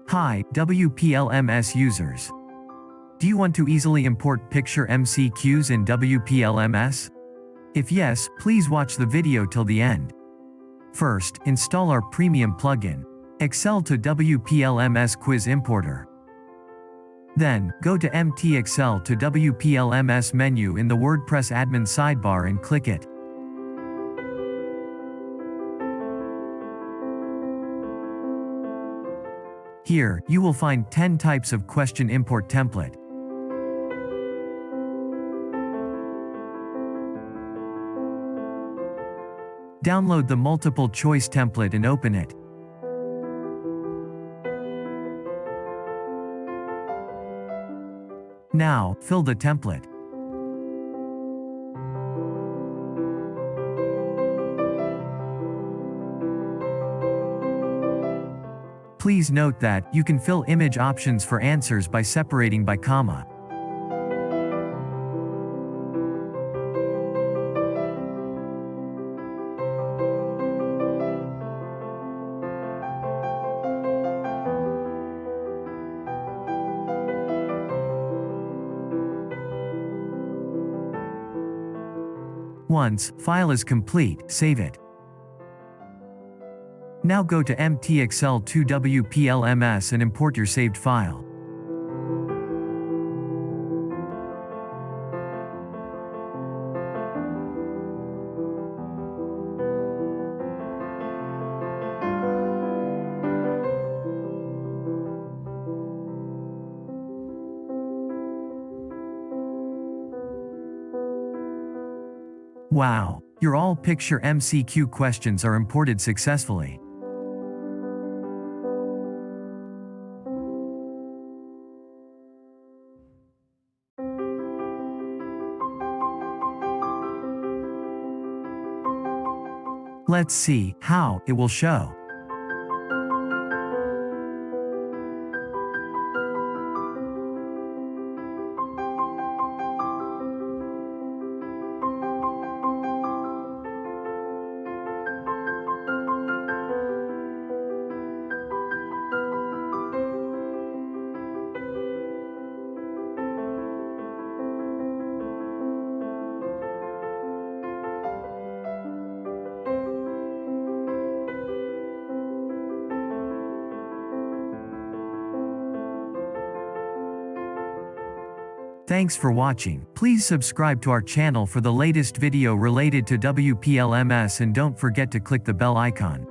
Hi, WPLMS users. Do you want to easily import Picture MCQs in WPLMS? If yes, please watch the video till the end. First, install our premium plugin, Excel to WPLMS Quiz Importer. Then, go to MT Excel to WPLMS menu in the WordPress admin sidebar and click it. Here, you will find 10 types of question import template. Download the multiple choice template and open it. Now, fill the template. Please note that you can fill image options for answers by separating by comma. Once file is complete, save it. Now go to MT Excel to WPLMS and import your saved file. Wow! Your all Picture MCQ questions are imported successfully. Let's see how it will show. Thanks for watching. Please subscribe to our channel for the latest video related to WPLMS and don't forget to click the bell icon.